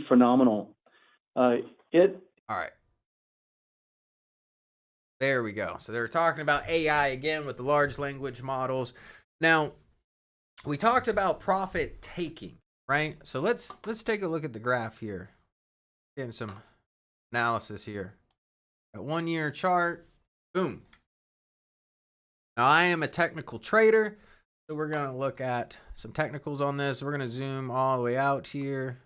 phenomenal.
All right. There we go. So they were talking about AI again with the large language models. Now, we talked about profit taking, right? So let's take a look at the graph here. Getting some analysis here. Got 1 year chart. Boom. Now I am a technical trader, so we're going to look at some technicals on this. We're going to zoom all the way out here.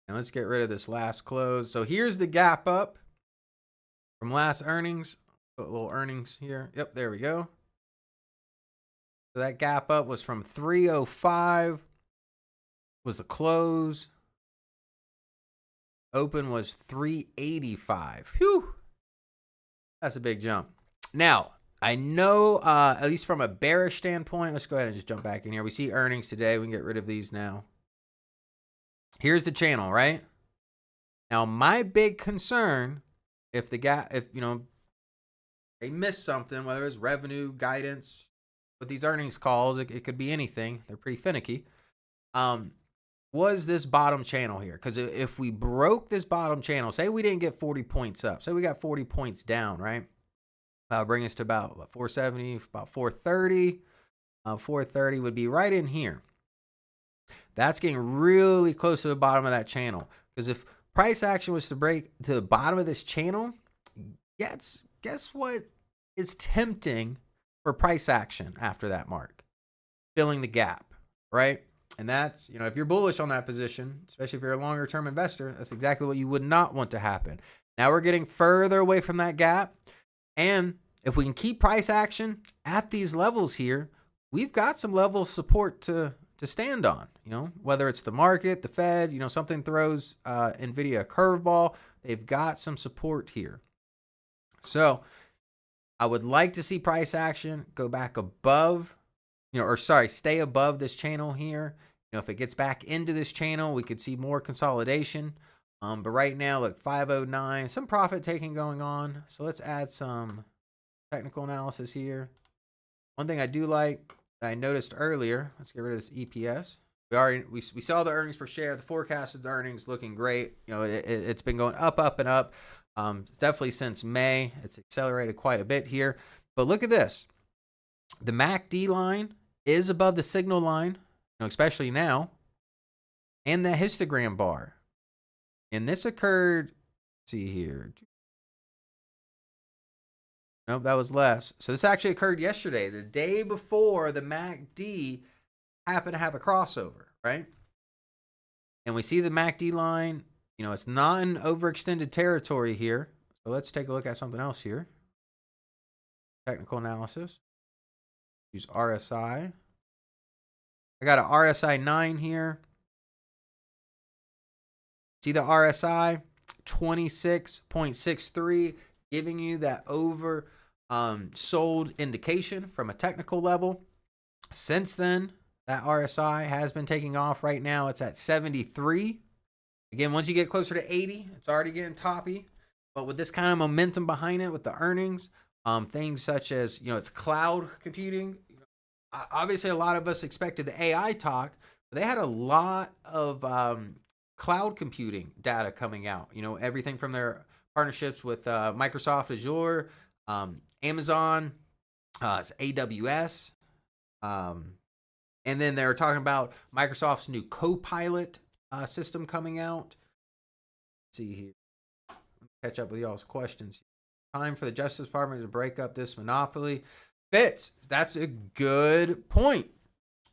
And let's get rid of this last close. So here's the gap up from last earnings. Put a little earnings here. Yep, there we go. So that gap up was from 305 was the close. Open was 385. Whew. That's a big jump. Now, I know, at least from a bearish standpoint, let's go ahead and just jump back in here. We see earnings today. We can get rid of these now. Here's the channel, right? Now, my big concern, if they miss something, whether it's revenue, guidance, with these earnings calls, it could be anything. They're pretty finicky. Was this bottom channel here? Because if we broke this bottom channel, say we didn't get 40 points up, say we got 40 points down, right? Bring us to about 470, about 430. 430 would be right in here. That's getting really close to the bottom of that channel. Because if price action was to break to the bottom of this channel, guess what is tempting for price action after that mark? Filling the gap, right? And that's, if you're bullish on that position, especially if you're a longer term investor, that's exactly what you would not want to happen. Now we're getting further away from that gap. And if we can keep price action at these levels here, we've got some level of support to stand on, whether it's the market, the Fed, something throws Nvidia a curveball, they've got some support here. So I would like to see price action go back above, stay above this channel here. If it gets back into this channel, we could see more consolidation. But right now, look, 509, some profit taking going on. So let's add some technical analysis here. One thing I do like that I noticed earlier, let's get rid of this EPS. We saw the earnings per share, the forecasted earnings looking great. It's been going up, up, and up. Definitely since May, it's accelerated quite a bit here. But look at this. The MACD line is above the signal line, especially now, and the histogram bar. And this occurred, let's see here. Nope, that was less. So this actually occurred yesterday, the day before the MACD happened to have a crossover, right? And we see the MACD line, you know, it's not in overextended territory here. So let's take a look at something else here. Technical analysis. Use RSI. I got an RSI 9 here. See the RSI 26.63, giving you that over sold indication from a technical level. Since then, that RSI has been taking off. Right now, it's at 73. Again, once you get closer to 80, it's already getting toppy. But with this kind of momentum behind it, with the earnings, things such as, you know, it's cloud computing. Obviously, a lot of us expected the AI talk, but they had a lot of cloud computing data coming out. You know, everything from their partnerships with Microsoft Azure, Amazon, AWS, and then they were talking about Microsoft's new Copilot system coming out. Let's see here. Let me catch up with y'all's questions. Time for the Justice Department to break up this monopoly. Fitz, that's a good point.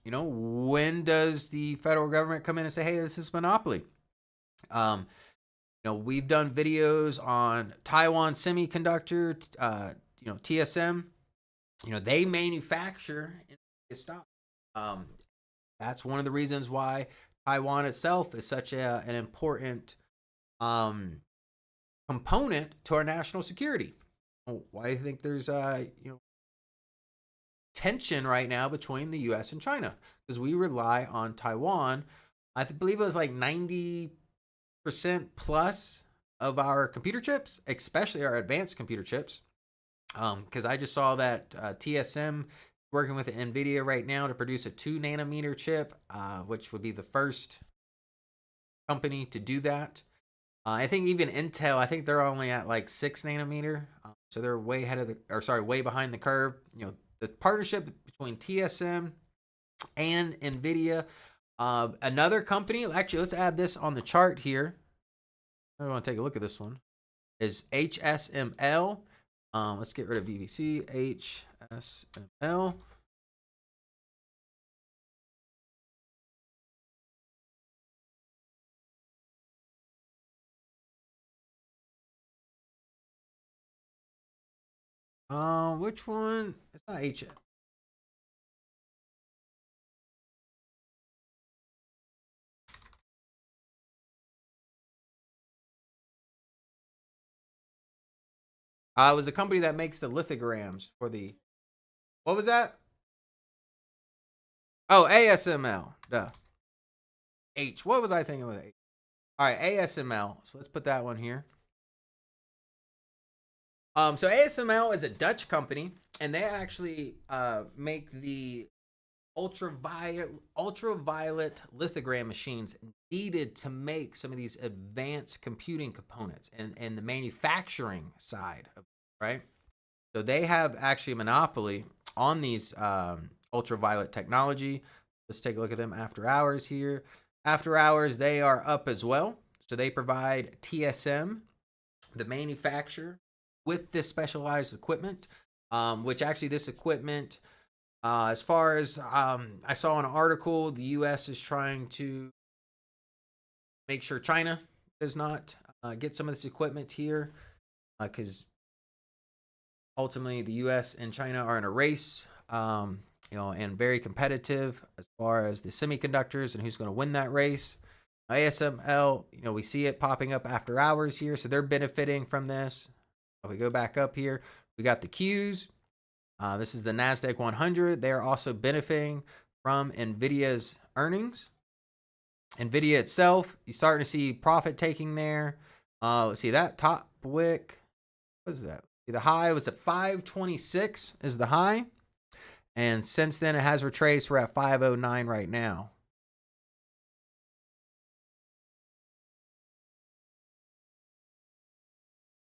You know, when does the federal government come in and say, hey, this is monopoly? You know, we've done videos on Taiwan Semiconductor, you know, TSM. You know, they manufacture Nvidia Stock. That's one of the reasons why Taiwan itself is such an important component to our national security. Why do you think there's you know, tension right now between the U.S. and China? Because we rely on Taiwan. I believe it was like 90% plus of our computer chips, especially our advanced computer chips. Because I just saw that TSM working with Nvidia right now to produce a 2 nanometer chip, which would be the first company to do that. I think even Intel, I think they're only at like 6 nanometer. So they're way ahead of the, or sorry, way behind the curve. You know, the partnership between TSM and Nvidia. Another company, actually, let's add this on the chart here. I want to take a look at this one. Is HSML. Let's get rid of VVC. HSML. Which one? It's not H. It was a company that makes the lithograms for the. What was that? Oh, ASML. Duh. H. What was I thinking with H? All right, ASML. So let's put that one here. So ASML is a Dutch company, and they actually make the ultraviolet lithogram machines needed to make some of these advanced computing components and the manufacturing side of it, right? So they have actually a monopoly on these ultraviolet technology. Let's take a look at them after hours here. After hours, they are up as well. So they provide TSM, the manufacturer, with this specialized equipment, which actually this equipment, as far as I saw an article, the U.S. is trying to make sure China does not get some of this equipment here, because ultimately the U.S. and China are in a race, you know, and very competitive as far as the semiconductors and who's going to win that race. ASML, you know, we see it popping up after hours here, so they're benefiting from this. If we go back up here, we got the Qs. This is the NASDAQ 100. They're also benefiting from Nvidia's earnings. Nvidia itself, you're starting to see profit taking there. Let's see, that top wick, what is that? The high was at 526 is the high. And since then, it has retraced. We're at 509 right now.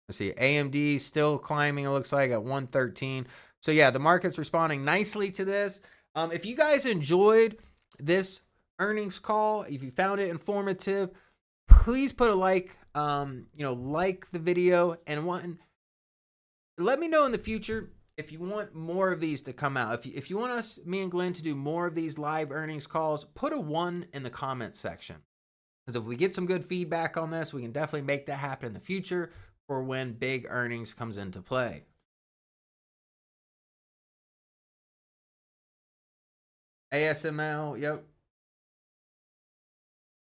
Let's see, AMD still climbing, it looks like, at 113. So yeah, the market's responding nicely to this. If you guys enjoyed this earnings call, if you found it informative, please put a like, you know, like the video, and let me know in the future if you want more of these to come out. If you want me and Glenn to do more of these live earnings calls, put a 1 in the comment section. Because if we get some good feedback on this, we can definitely make that happen in the future for when big earnings comes into play. ASML, yep.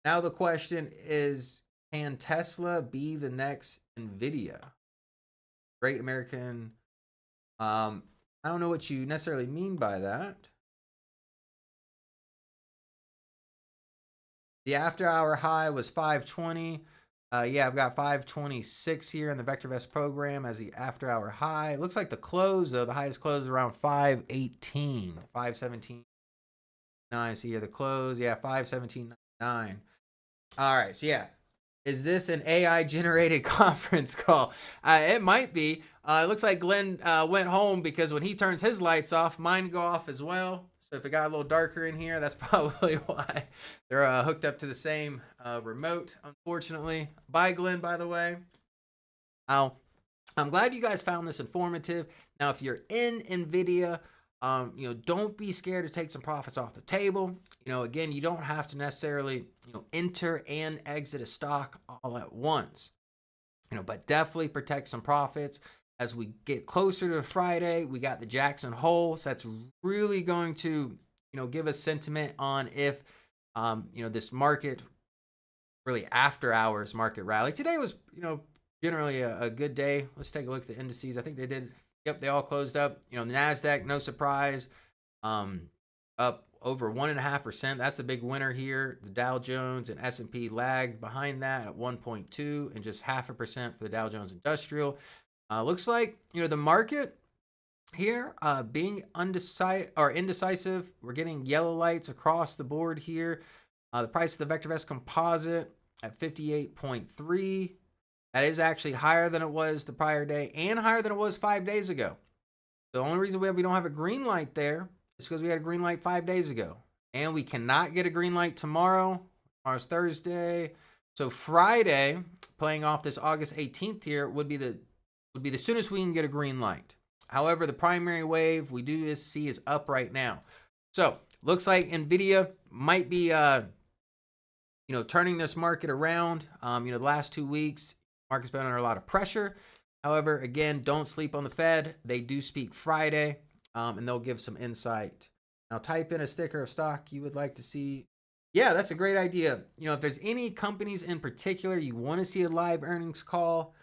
Now the question is, can Tesla be the next Nvidia? Great American. I don't know what you necessarily mean by that. The after hour high was 520. Yeah, I've got 526 here in the VectorVest program as the after hour high. It looks like the close, though, the highest close is around 518, 517. I see here the close. Yeah, 517.9. All right, so yeah. Is this an AI generated conference call? It might be. It looks like Glenn went home because when he turns his lights off, mine go off as well. So if it got a little darker in here, that's probably why. They're hooked up to the same remote, unfortunately. Bye, Glenn, by the way. Now, I'm glad you guys found this informative. Now, if you're in NVIDIA, don't be scared to take some profits off the table. Again, you don't have to necessarily, enter and exit a stock all at once. But definitely protect some profits. As we get closer to Friday, we got the Jackson Hole. So that's really going to, give us sentiment on if, this market, really after hours market rally. Today was, generally a good day. Let's take a look at the indices. I think they did. Yep, they all closed up. The NASDAQ, no surprise, up over 1.5%. That's the big winner here. The Dow Jones and S&P lagged behind that at 1.2 and just 0.5% for the Dow Jones Industrial. Looks like the market here being indecisive. We're getting yellow lights across the board here. The price of the VectorVest composite at 58.3. That is actually higher than it was the prior day and higher than it was 5 days ago. The only reason we don't have a green light there is because we had a green light 5 days ago. And we cannot get a green light tomorrow. Tomorrow's Thursday. So Friday, playing off this August 18th here, would be the soonest we can get a green light. However, the primary wave we do see is up right now. So looks like Nvidia might be turning this market around. The last 2 weeks, market's been under a lot of pressure. However, again, don't sleep on the Fed. They do speak Friday, and they'll give some insight. Now, type in a sticker of stock you would like to see. Yeah, that's a great idea. If there's any companies in particular you want to see a live earnings call,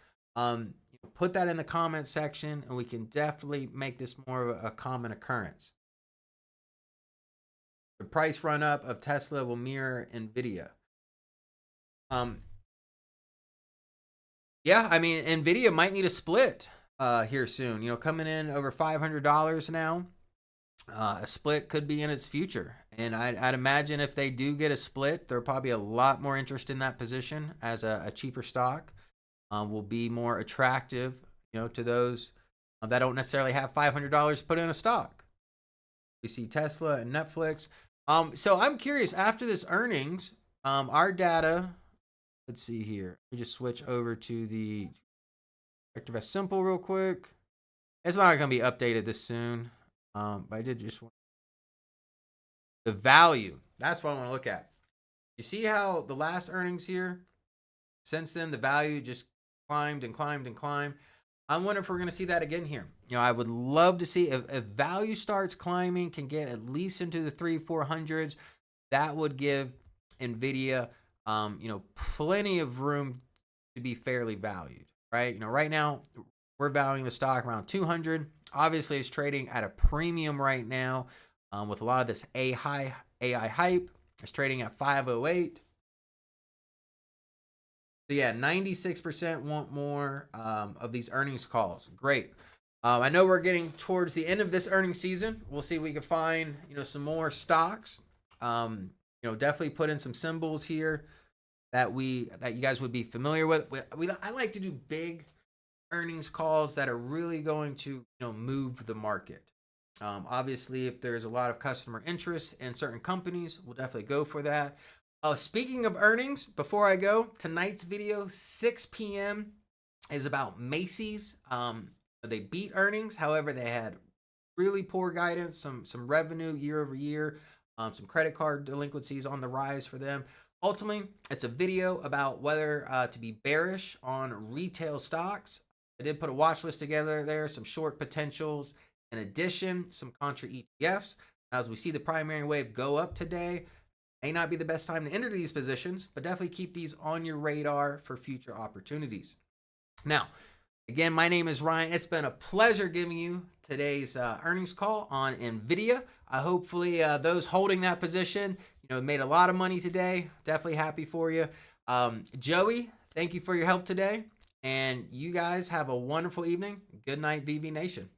put that in the comments section, and we can definitely make this more of a common occurrence. The price run up of Tesla will mirror Nvidia. Yeah, I mean, Nvidia might need a split here soon. Coming in over $500 now. A split could be in its future. And I'd imagine if they do get a split, there'll probably be a lot more interest in that position as a cheaper stock. Will be more attractive, to those that don't necessarily have $500 put in a stock. We see Tesla and Netflix. So I'm curious, after this earnings, our data, let's see here. Let me just switch over to the VectorVest Simple real quick. It's not going to be updated this soon. But I did just want the value. That's what I want to look at. You see how the last earnings here, since then, the value just climbed and climbed and climbed. I wonder if we're going to see that again here. I would love to see if value starts climbing, can get at least into the 300-400s. That would give Nvidia, plenty of room to be fairly valued, right? Right now we're valuing the stock around 200. Obviously, it's trading at a premium right now with a lot of this AI hype. It's trading at 508. So yeah, 96% want more of these earnings calls. Great. I know we're getting towards the end of this earnings season. We'll see if we can find some more stocks. Definitely put in some symbols here that you guys would be familiar with. I like to do big earnings calls that are really going to move the market. Obviously, if there's a lot of customer interest in certain companies, we'll definitely go for that. Speaking of earnings, before I go, tonight's video, 6 p.m. is about Macy's. They beat earnings. However, they had really poor guidance, some revenue year over year, some credit card delinquencies on the rise for them. Ultimately, it's a video about whether to be bearish on retail stocks. I did put a watch list together there, some short potentials. In addition, some contra ETFs. As we see the primary wave go up today, may not be the best time to enter these positions, but definitely keep these on your radar for future opportunities. Now, again, my name is Ryan. It's been a pleasure giving you today's earnings call on Nvidia. Hopefully, those holding that position, made a lot of money today. Definitely happy for you. Joey, thank you for your help today. And you guys have a wonderful evening. Good night, VV Nation.